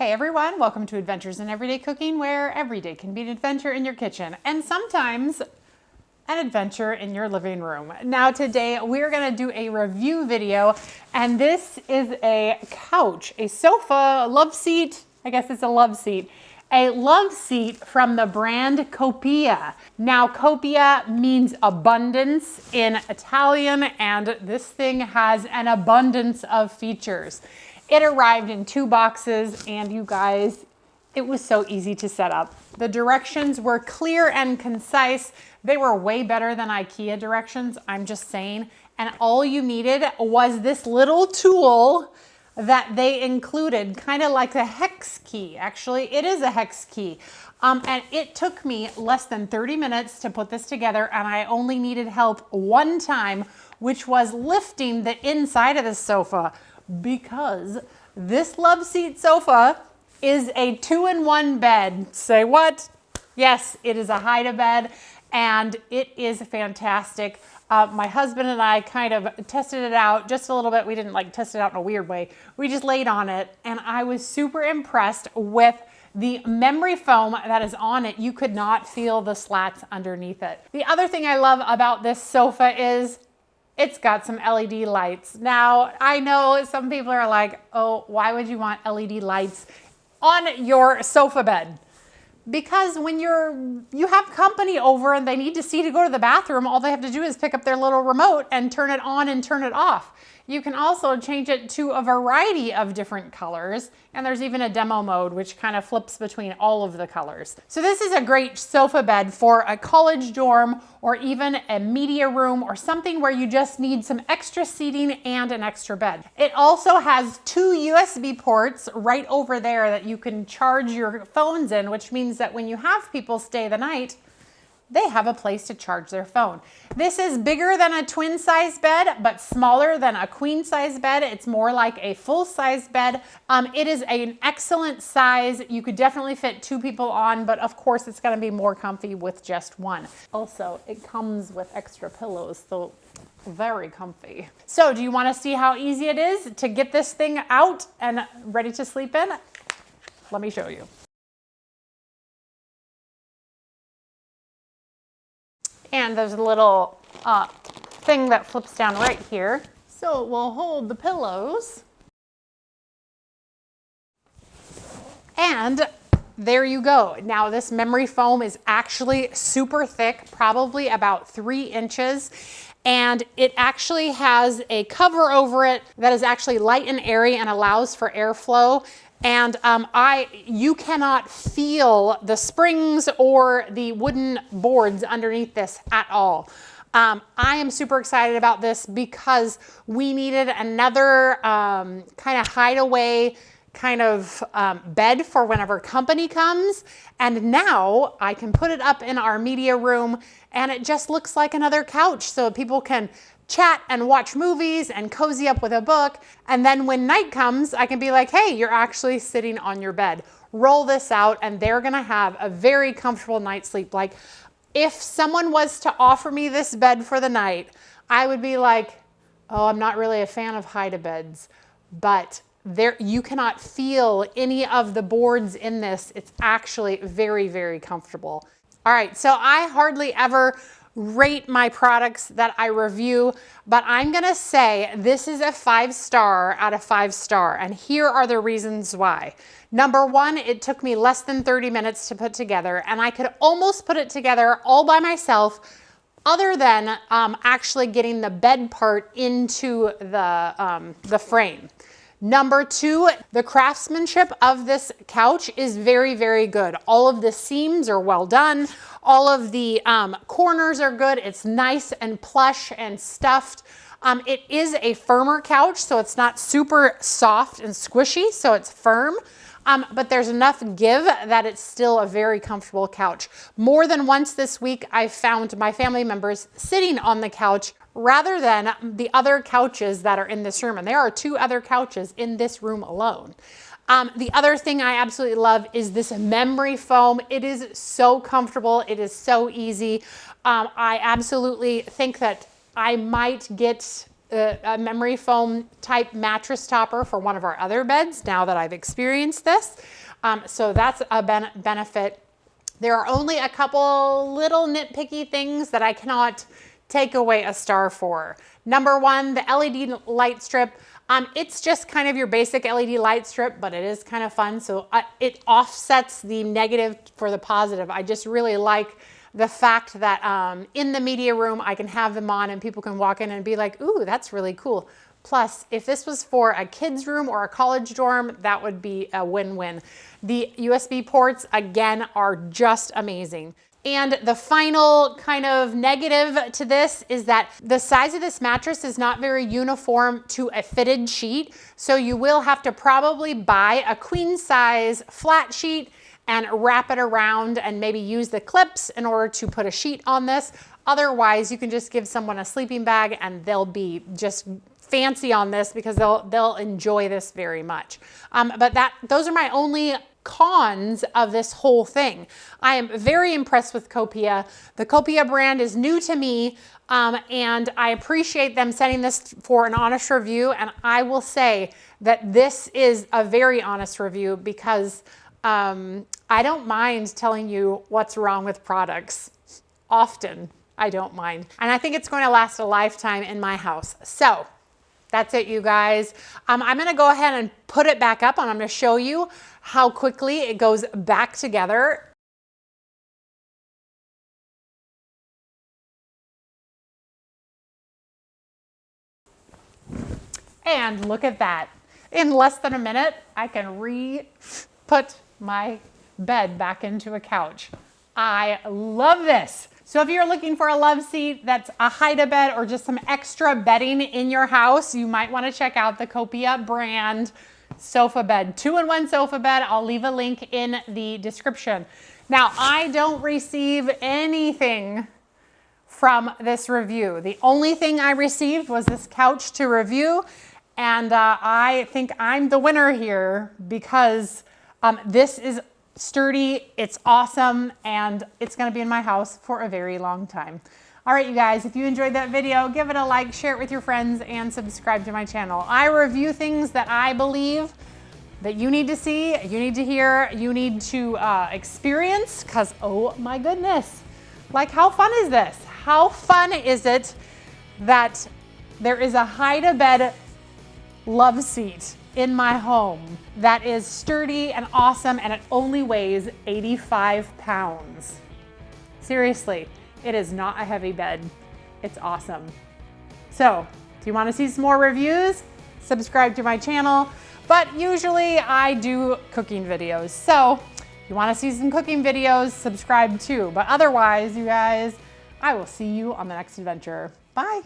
Hey everyone, welcome to Adventures in Everyday Cooking, where every day can be an adventure in your kitchen and sometimes an adventure in your living room. Now today we're gonna do a review video, and this is a couch, a sofa, Loveseat, I guess it's a Loveseat. A Loveseat from the brand Copiae. Now Copiae means abundance in Italian, and this thing has an abundance of features. It arrived in 2 boxes, and you guys, it was so easy to set up. The directions were clear and concise. They were way better than IKEA directions, I'm just saying. And all you needed was this little tool that they included, kind of like a hex key. Actually, it is a hex key. And it took me less than 30 minutes to put this together, and I only needed help one time, which was lifting the inside of the sofa, because this Loveseat sofa is a 2-in-1 bed. Say what? Yes, it is a hide-a-bed, and it is fantastic. My husband and I kind of tested it out just a little bit. We didn't like test it out in a weird way. We just laid on it, and I was super impressed with the memory foam that is on it. You could not feel the slats underneath it. The other thing I love about this sofa is it's got some LED lights. Now, I know some people are like, oh, why would you want LED lights on your sofa bed? Because when you have company over and they need to see to go to the bathroom, all they have to do is pick up their little remote and turn it on and turn it off. You can also change it to a variety of different colors, and there's even a demo mode which kind of flips between all of the colors. So this is a great sofa bed for a college dorm or even a media room or something where you just need some extra seating and an extra bed. It also has 2 USB ports right over there that you can charge your phones in, which means that when you have people stay the night, they have a place to charge their phone. This is bigger than a twin size bed, but smaller than a queen size bed. It's more like a full size bed. It is an excellent size. You could definitely fit 2 people on, but of course it's gonna be more comfy with just 1. Also, it comes with extra pillows, so very comfy. So do you wanna see how easy it is to get this thing out and ready to sleep in? Let me show you. And there's a little thing that flips down right here. So it will hold the pillows. And there you go. Now this memory foam is actually super thick, probably about 3 inches. And it actually has a cover over it that is actually light and airy and allows for airflow. And you cannot feel the springs or the wooden boards underneath this at all. I am super excited about this because we needed another kind of hideaway kind of bed for whenever company comes. And now I can put it up in our media room, and it just looks like another couch, so people can chat and watch movies and cozy up with a book. And then when night comes, I can be like, hey, you're actually sitting on your bed. Roll this out, and they're gonna have a very comfortable night's sleep. Like, if someone was to offer me this bed for the night, I would be like, oh, I'm not really a fan of hide-a-beds, but you cannot feel any of the boards in this. It's actually very, very comfortable. All right, so I hardly ever rate my products that I review, but I'm gonna say this is a 5-star out of 5-star, and here are the reasons why. Number 1, it took me less than 30 minutes to put together, and I could almost put it together all by myself, other than actually getting the bed part into the frame. Number 2, the craftsmanship of this couch is very, very good. All of the seams are well done. All of the corners are good. It's nice and plush and stuffed. It is a firmer couch, so it's not super soft and squishy, so it's firm. But there's enough give that it's still a very comfortable couch. More than once this week, I found my family members sitting on the couch rather than the other couches that are in this room. And there are 2 other couches in this room alone. The other thing I absolutely love is this memory foam. It is so comfortable. It is so easy. I absolutely think that I might get a memory foam type mattress topper for one of our other beds now that I've experienced this. So that's a benefit. There are only a couple little nitpicky things that I cannot take away a star for. Number one, the LED light strip. It's just kind of your basic LED light strip, but it is kind of fun. So it offsets the negative for the positive. I just really like the fact that in the media room, I can have them on and people can walk in and be like, ooh, that's really cool. Plus, if this was for a kid's room or a college dorm, that would be a win-win. The USB ports, again, are just amazing. And the final kind of negative to this is that the size of this mattress is not very uniform to a fitted sheet. So you will have to probably buy a queen size flat sheet and wrap it around and maybe use the clips in order to put a sheet on this. Otherwise, you can just give someone a sleeping bag and they'll be just fancy on this because they'll enjoy this very much. But those are my only cons of this whole thing. I am very impressed with Copiae. The Copiae brand is new to me, and I appreciate them sending this for an honest review. And I will say that this is a very honest review because I don't mind telling you what's wrong with products. Often, I don't mind. And I think it's going to last a lifetime in my house. So that's it, you guys. I'm gonna go ahead and put it back up and I'm gonna show you how quickly it goes back together. And look at that. In less than a minute, I can put my bed back into a couch. I love this. So if you're looking for a Loveseat that's a Hide-A-Bed or just some extra bedding in your house, you might want to check out the Copiae Brand sofa bed, 2-in-1 sofa bed. I'll leave a link in the description. Now, I don't receive anything from this review. The only thing I received was this couch to review, and I think I'm the winner here because this is sturdy, it's awesome, and it's gonna be in my house for a very long time. All right, you guys, if you enjoyed that video, give it a like, share it with your friends, and subscribe to my channel. I review things that I believe that you need to see, you need to hear, you need to experience, because oh my goodness, like how fun is this? How fun is it that there is a Hide-A-Bed Loveseat in my home that is sturdy and awesome, and it only weighs 85 pounds. Seriously, it is not a heavy bed. It's awesome. So, do you want to see some more reviews? Subscribe to my channel. But usually I do cooking videos. So, if you want to see some cooking videos, subscribe too. But otherwise, you guys, I will see you on the next adventure. Bye.